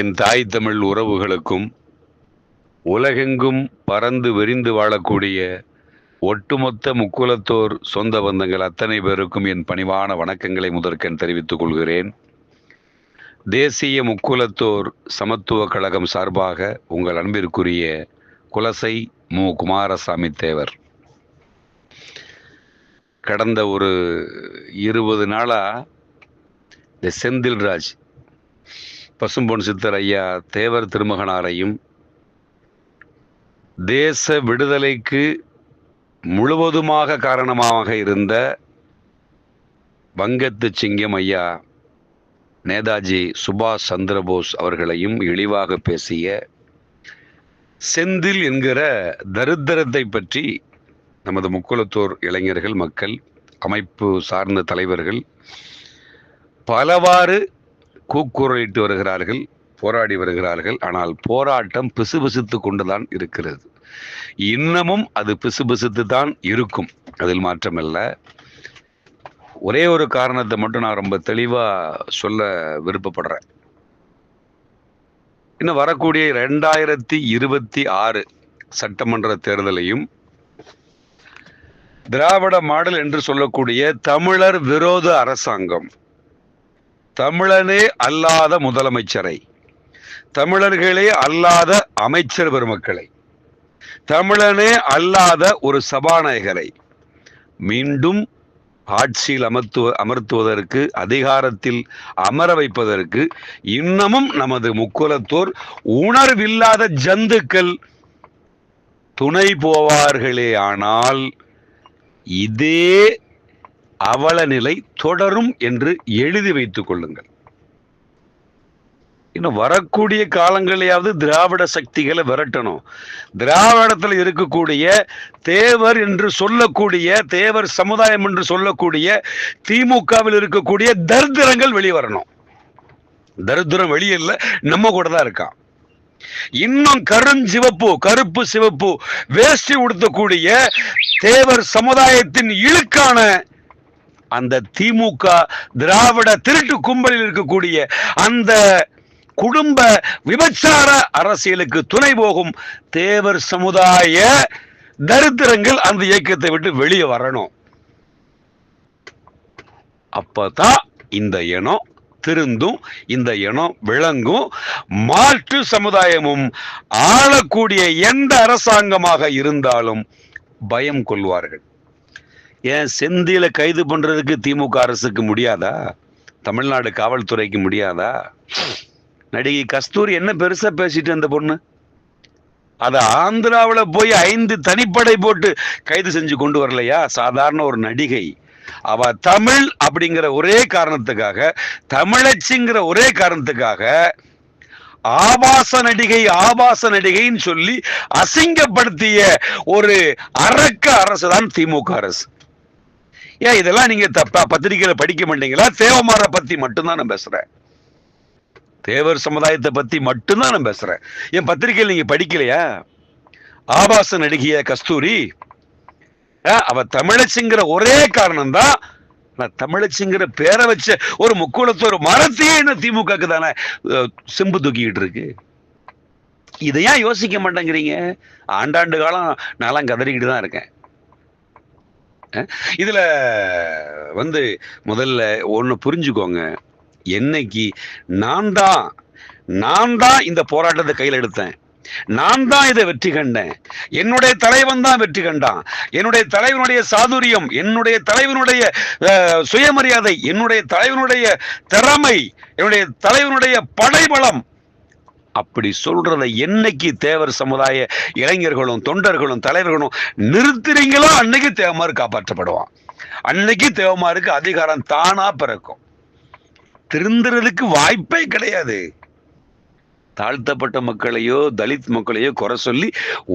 என் தாய் தமிழ் உறவுகளுக்கும் உலகெங்கும் பறந்து விரிந்து வாழக்கூடிய ஒட்டுமொத்த முக்குலத்தோர் சொந்த பந்தங்கள் அத்தனை பேருக்கும் என் பணிவான வணக்கங்களை முதற்கண் தெரிவித்துக் கொள்கிறேன். தேசிய முக்குலத்தோர் சமத்துவ கழகம் சார்பாக உங்கள் அன்பிற்குரிய குலசை மு. குமாரசாமி தேவர். கடந்த ஒரு 20 நாளா இந்த செந்தில்ராஜ் பசும்பொன் சித்தர் ஐயா தேவர் திருமகனாரையும் தேச விடுதலைக்கு முழுவதுமாக காரணமாக இருந்த வங்கத்து சிங்கம் ஐயா நேதாஜி சுபாஷ் சந்திரபோஸ் அவர்களையும் இழிவாக பேசிய செந்தில் என்கிற தரித்திரத்தை பற்றி நமது முக்குலத்தோர் இளைஞர்கள், மக்கள், அமைப்பு சார்ந்த தலைவர்கள் பலவாறு கூக்குரலிட்டு வருகிறார்கள், போராடி வருகிறார்கள். ஆனால் போராட்டம் பிசுபிசுத்து கொண்டுதான் இருக்கிறது. இன்னமும் அது பிசுபிசுத்து தான் இருக்கும், அதில் மாற்றமல்ல. ஒரே ஒரு காரணத்தை மட்டும் நான் ரொம்ப தெளிவா சொல்ல விருப்பப்படுறேன். இன்னும் வரக்கூடிய 2026 சட்டமன்ற தேர்தலையும் திராவிட மாடல் என்று சொல்லக்கூடிய தமிழர் விரோத அரசாங்கம், தமிழனே அல்லாத முதலமைச்சரை, தமிழர்களே அல்லாத அமைச்சர் பெருமக்களை, தமிழனே அல்லாத ஒரு சபாநாயகரை மீண்டும் ஆட்சியில் அமர்த்துவதற்கு, அதிகாரத்தில் அமர வைப்பதற்கு இன்னமும் நமது முக்குலத்தோர் உணர்வில்லாத ஜந்துக்கள் துணை போவார்களே. ஆனால் இதே அவல நிலை தொடரும் என்று எழுதி வைத்துக் கொள்ளுங்கள். இன்னும் வரக்கூடிய காலங்களையாவது திராவிட சக்திகளை விரட்டணும். திராவிடத்தில் இருக்கக்கூடிய தேவர் என்று சொல்லக்கூடிய, தேவர் சமுதாயம் என்று சொல்லக்கூடிய திமுகவில் இருக்கக்கூடிய தரித்திரங்கள் வெளிவரணும். தரித்திரம் வெளியில நம்ம கூட தான் இருக்கான். இன்னும் கருஞ்சிவப்பு, கருப்பு சிவப்பு வேஷ்டி உடுத்தக்கூடிய தேவர் சமுதாயத்தின் இழுக்கான அந்த திமுக திராவிட திருட்டு கும்பலில் இருக்கக்கூடிய அந்த குடும்ப விபச்சார அரசியலுக்கு துணை போகும் தேவர் சமுதாய தரித்திரங்கள் அந்த இயக்கத்தை விட்டு வெளியே வரணும். அப்பதான் இந்த இனம் திருந்தும், இந்த இனம் விளங்கும். மாற்று சமுதாயமும் ஆளக்கூடிய எந்த அரசாங்கமாக இருந்தாலும் பயம் கொள்வார்கள். ஏன் செந்தில கைது பண்றதுக்கு திமுக அரசுக்கு முடியாதா? தமிழ்நாடு காவல்துறைக்கு முடியாதா? நடிகை கஸ்தூரி என்ன பெருசா பேசிட்டு அந்த பொண்ணு, அது ஆந்திராவில் போய் 5 தனிப்படை போட்டு கைது செஞ்சு கொண்டு வரலையா? சாதாரண ஒரு நடிகை. அவ தமிழ் அப்படிங்கிற ஒரே காரணத்துக்காக, தமிழச்சிங்கிற ஒரே காரணத்துக்காக ஆபாச நடிகைன்னு சொல்லி அசிங்கப்படுத்திய ஒரு அரக்க அரசு தான் திமுக அரசு. ஏன் இதெல்லாம் நீங்க பத்திரிகையில படிக்க மாட்டீங்களா? தேவமார பத்தி மட்டும்தான் நான் பேசுறேன். தேவர் சமுதாயத்தை பத்தி மட்டும்தான் நான் பேசுறேன். என் பத்திரிகையில் நீங்க படிக்கலையா? ஆபாச நடிகைய கஸ்தூரி அவ தமிழச்சிங்கிற ஒரே காரணம் தான். தமிழச்சிங்கிற பேரை வச்ச ஒரு முக்குலத்தோர் மரத்தையே என்ன திமுகக்கு தானே செம்பு தூக்கிட்டு இருக்கு. இதையா யோசிக்க மாட்டேங்கிறீங்க? ஆண்டாண்டு காலம் நான்லாம் கதறிக்கிட்டு தான் இருக்கேன். இதுல முதல்ல ஒண்ணு புரிஞ்சுக்கோங்க. என்னைக்கு நான் தான் இந்த போராட்டத்தை கையில் எடுத்தேன், நான் தான் இதை வெற்றி கண்டேன், என்னுடைய தலைவன் தான் வெற்றி கண்டான், என்னுடைய தலைவனுடைய சாதுரியம், என்னுடைய தலைவனுடைய சுயமரியாதை, என்னுடைய தலைவனுடைய திறமை, என்னுடைய தலைவனுடைய படைபலம், அப்படி சொல்றதை என்னைக்கு தேவர் சமுதாய இளைஞர்களும் தொண்டர்களும் தலைவர்களும் நிறுத்துறீங்களோ அன்னைக்கு தேவமாறு காப்பாற்றப்படுவான். அன்னைக்கு தேவமாருக்கு அதிகாரம் தானா பிறக்கும். திருந்துறதுக்கு வாய்ப்பே கிடையாது. தாழ்த்தப்பட்ட மக்களையோ தலித் மக்களையோ குறை சொல்லி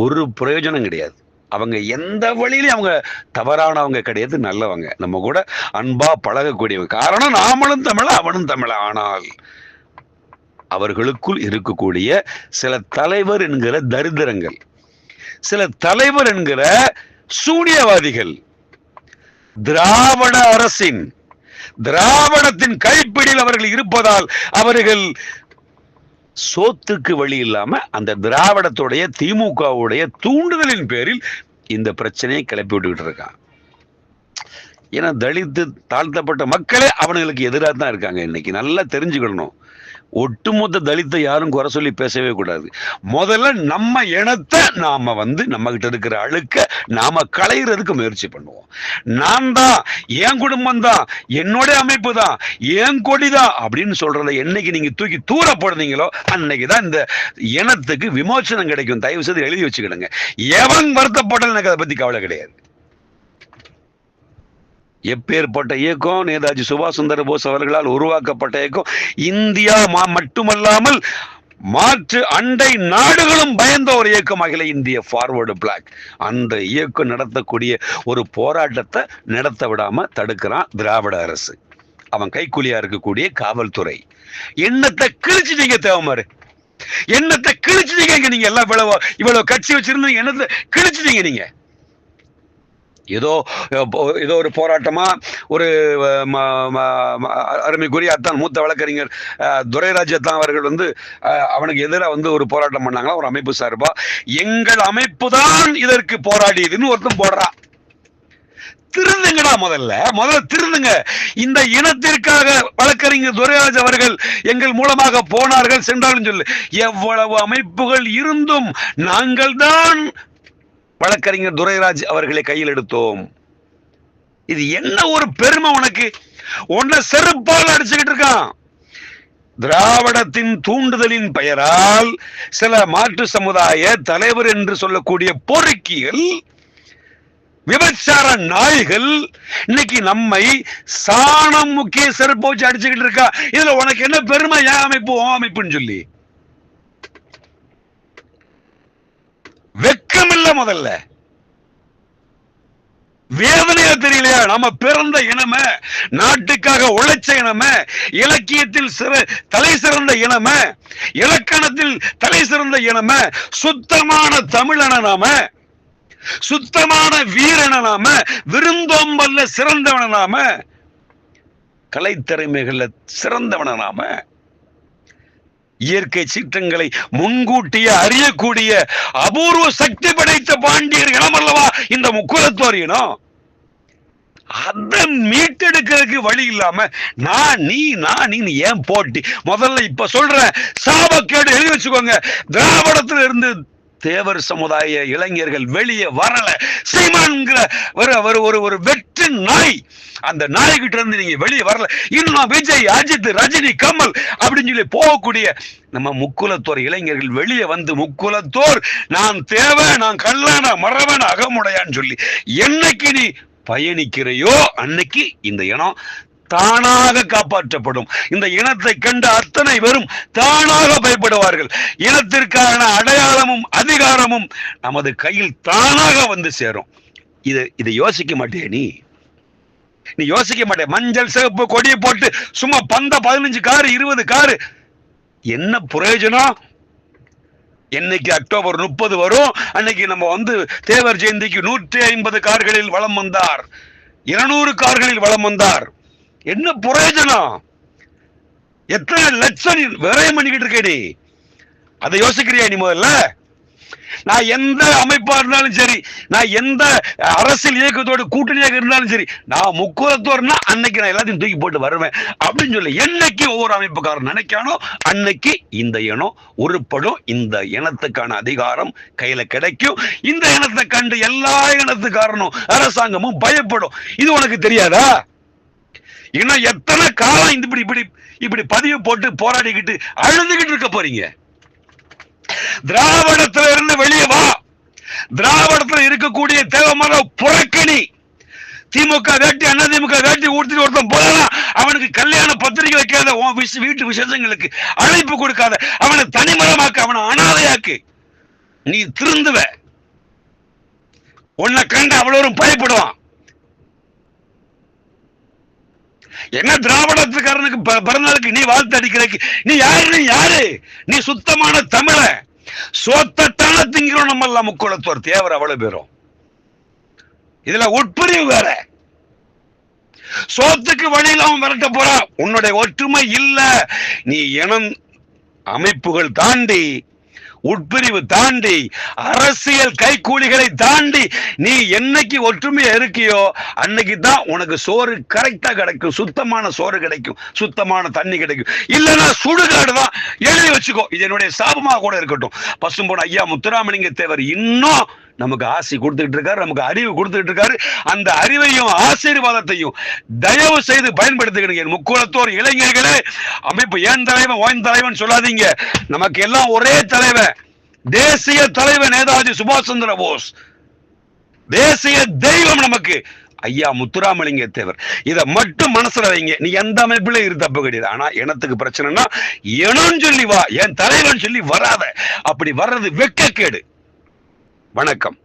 ஒரு பிரயோஜனம் கிடையாது. அவங்க எந்த வழியிலும் அவங்க தவறானவங்க கிடையாது, நல்லவங்க, நம்ம கூட அன்பா பழகக்கூடியவங்க. காரணம் நாமளும் தமிழ அவனும் தமிழ. ஆனால் அவர்களுக்குள் இருக்கக்கூடிய சில தலைவர் என்கிற தரித்திரங்கள், சில தலைவர் என்கிற சூனியவாதிகள் திராவிட அரசின் திராவிடத்தின் கைப்பிடியில் அவர்கள் இருப்பதால் அவர்கள் சோத்துக்கு வழி இல்லாம அந்த திராவிடத்துடைய திமுகவுடைய தூண்டுதலின் பேரில் இந்த பிரச்சனையை கிளப்பி விட்டுக்கிட்டு இருக்கான். ஏன்னா தலித்து தாழ்த்தப்பட்ட மக்களே அவனுங்களுக்கு எதிராக தான் இருக்காங்க. இன்னைக்கு நல்லா தெரிஞ்சுக்கணும். ஒட்டுமொத்த தலித்தை யாரும் குறை சொல்லி பேசவே கூடாது. முதல்ல நம்ம இனத்தை நாம நம்ம கிட்ட இருக்கிற அழுக்க நாம களையிறதுக்கு முயற்சி பண்ணுவோம். நான் தான், என் குடும்பம் தான், என்னோட அமைப்பு தான், என் கொடி தான் அப்படின்னு சொல்றத என்னைக்கு நீங்க தூக்கி தூர போடுறீங்களோ அன்னைக்குதான் இந்த இனத்துக்கு விமோசனம் கிடைக்கும். தயவு செய்து எழுதி வச்சுக்கிடுங்க. எவன் வருத்தப்பட்ட எனக்கு அதை பத்தி கவலை கிடையாது. எப்பேற்பட்ட இயக்கம் நேதாஜி சுபாஷ் சந்திர போஸ் அவர்களால் உருவாக்கப்பட்ட இயக்கம். இந்தியா மட்டுமல்லாமல் மாற்று அண்டை நாடுகளும் பயந்த ஒரு இயக்கம் அகில இந்திய ஃபார்வர்டு பிளாக். அந்த இயக்கம் நடத்தக்கூடிய ஒரு போராட்டத்தை நடத்த விடாம தடுக்கிறான் திராவிட அரசு. அவன் கைக்கூலியா இருக்கக்கூடிய காவல்துறை. எண்ணத்தை கிழிச்சிட்டீங்க தேவமாறு, எண்ணத்தை கிழிச்சிட்டீங்க. நீங்க எல்லாம் இவ்வளவு கட்சி வச்சிருந்தீங்க, எண்ணத்தை கிழிச்சிட்டீங்க. நீங்க ஏதோ ஒரு போராட்டமா ஒரு அருமைக்குரிய அத்தான் மூத்த வழக்கறிஞர் துரைராஜத்தான் அவர்கள் அவனுக்கு எதிராக ஒரு போராட்டம் பண்ணாங்களா ஒரு அமைப்பு சார்பா. எங்கள் அமைப்பு தான் இதற்கு போராடியதுன்னு ஒருத்தன் போடுறான். திருந்துங்கடா, முதல்ல திருந்துங்க. இந்த இனத்திற்காக வழக்கறிஞர் துரைராஜ் அவர்கள் எங்கள் மூலமாக போனார்கள் சென்றார்கள் சொல்லு. எவ்வளவு அமைப்புகள் இருந்தும் நாங்கள் தான் வழக்கறிஞர் துரைராஜ் அவர்களை கையில் எடுத்தோம். இது என்ன ஒரு பெருமை உனக்கு? உன்னை செருப்பால் அடிச்சுக்கிட்டு இருக்கான். திராவிடத்தின் தூண்டுதலின் பெயரால் சில மாற்று சமுதாய தலைவர் என்று சொல்லக்கூடிய பொறுக்கிகள், விபச்சார நாய்கள் இன்னைக்கு நம்மை சாணம் முக்கிய செருப்பு வச்சு அடிச்சுக்கிட்டு இருக்கா. இதுல உனக்கு என்ன பெருமை? ஏன் அமைப்பு அமைப்புன்னு சொல்லி வெக்கம் இல்ல? முதல்ல வேதனையா தெரியலையா? நம்ம பிறந்த இனமே, நாட்டுக்காக உழைச்ச இனமே, இலக்கியத்தில் தலை சிறந்த இனமே, இலக்கணத்தில் தலை சிறந்த இனமே, சுத்தமான தமிழன நாம, சுத்தமான வீரன நாம, விருந்தோம்பல்ல சிறந்தவன நாம, கலைத்திறமைகள்ல சிறந்தவன நாம, இயற்கை சீற்றங்களை முன்கூட்டிய அறியக்கூடிய அபூர்வ சக்தி படைத்த பாண்டியர் இனம் அல்லவா இந்த முக்குலத்தோர் இனம். அதை மீட்டெடுக்கிறதுக்கு வழி இல்லாம நீ ஏன் போட்டி? முதல்ல இப்ப சொல்ற சாபக்கேடு எழுதி வச்சுக்கோங்க. திராவிடத்துல இருந்து தேவர் சமுதாய இளைஞர்கள் வெளியே வரல. சீமான்ங்கிற ஒரு வெற்று நாய், அந்த நாய்கிட்ட இருந்து நீங்க வெளியே வரல. இன்னும் விஜய், அஜித், ரஜினி, கமல் அப்படின்னு சொல்லி போகக்கூடிய நம்ம முக்குலத்தோர் இளைஞர்கள் வெளியே முக்குலத்தோர் நான் தேவை, நான் கல்லான மறவன அகமுடையான்னு சொல்லி என்னைக்கு நீ பயணிக்கிறையோ அன்னைக்கு இந்த இனம் தானாக காப்பாற்றப்படும். இந்த இனத்தை கண்ட அத்தனை பேரும் தானாக பயப்படுவார்கள். இனத்திற்கான அடையாளமும் அதிகாரமும் நமது கையில் தானாக சேரும். இதை யோசிக்க மாட்டே? நீ யோசிக்க மாட்டே? மஞ்சள் சிவப்பு கொடியை போட்டு சும்மா 15 காரு 20 காரு என்ன பிரயோஜனம்? என்னைக்கு அக்டோபர் 30 வரும் அன்னைக்கு நம்ம தேவர் ஜெயந்திக்கு 150 கார்களில் வலம் வந்தார், 200 கார்களில் வலம் வந்தார். என்ன பிரயோஜனம்? எத்தனை லட்சம் விரயம் பண்ணிக்கிட்டு இருக்கேடி? அதை யோசிக்கிறியா நீ? முதல்ல நான் எந்த அமைப்பா இருந்தாலும் சரி, நான் எந்த அரசியல் இயக்கத்தோடு கூட்டணியாக இருந்தாலும் சரி, நான் முக்குலத்தோர்னா அன்னைக்கு நான் எல்லாத்தையும் தூக்கி போட்டு வருவேன் அப்படின்னு சொல்லி என்னைக்கு ஒவ்வொரு அமைப்புக்காரன் நினைக்கானோ அன்னைக்கு இந்த இனம் உருப்படும். இந்த இனத்துக்கான அதிகாரம் கையில கிடைக்கும். இந்த இனத்தை கண்டு எல்லா இனத்துக்காரனும் அரசாங்கமும் பயப்படும். இது உனக்கு தெரியாதா? இன்னும் எத்தனை காலம் இப்படி பதிவு போட்டு போராடிக்கிட்டு அழுதுகிட்டு இருக்க போறீங்க? திராவிடத்துல இருந்து வெளியே வா. திராவிடத்துல இருக்கக்கூடிய தேவமர புறக்கணி. திமுக வேட்டி, அண்ணா திமுக வேட்டி ஊர்த்தி ஒருத்தன் போதலாம், அவனுக்கு கல்யாண பத்திரிகை வைக்காத, வீட்டு விசேஷங்களுக்கு அழைப்பு கொடுக்காத, அவனை தனிமரமாக்கு, அவனை அனாதையாக்கு. நீ திருந்துவ. உன்னை கண்டு அவ்வளவு பயப்படுவான். என்ன திராவிடத்துக்காரனுக்கு பிறநாளுக்கு நீ வாழ்த்து அடிக்கிறதுக்கு நீ யாரு? நீ சுத்தமான தமிழ. சோத்தான திங்கிறோம் நம்ம எல்லாம் முக்குலத்தோர் தேவர் அவ்வளவு பேரும். இதுல உட்பிரிவு வேற. சோத்துக்கு வழியில அவன் விரட்ட போறான். உன்னுடைய ஒற்றுமை இல்ல. நீ இனம் அமைப்புகள் தாண்டி, உட்பிரிவு தாண்டி, அரசியல் கைக்கூலிகளை தாண்டி நீ என்னைக்கு ஒற்றுமையா இருக்கியோ அன்னைக்கு தான் உனக்கு சோறு கரெக்டா கிடைக்கும், சுத்தமான சோறு கிடைக்கும், சுத்தமான தண்ணி கிடைக்கும். இல்லைன்னா சுடுகாடு தான். எழுதி வச்சுக்கோ, இது என்னுடைய சாபமாக கூட இருக்கட்டும். பசும்பொன் ஐயா முத்துராமலிங்க தேவர் இன்னும் நமக்கு ஆசை கொடுத்துட்டு இருக்காரு, நமக்கு அறிவு கொடுத்துட்டு இருக்காரு. அந்த அறிவையும் ஆசீர்வாதத்தையும் தயவு செய்து பயன்படுத்திக்கிடுங்க முக்குளத்தோர் இளைஞர்களே. அமைப்பு ஏன் தலைவன் ஓய்ந்த தலைவன் சொல்லாதீங்க, நமக்கு எல்லாம் ஒரே தலைவன், தேசிய தலைவர் நேதாஜி சுபாஷ் சந்திர போஸ், தேசிய தெய்வம் நமக்கு ஐயா முத்துராமலிங்க தேவர். இதை மட்டும் மனசுல வைங்க. நீ எந்த அமைப்புல இரு, தப்பு கிடையாது. ஆனா இனத்துக்கு பிரச்சனைனா இனம் சொல்லி வா, என் தலைவன் சொல்லி வராத. அப்படி வர்றது வெட்கக்கேடு. வணக்கம்.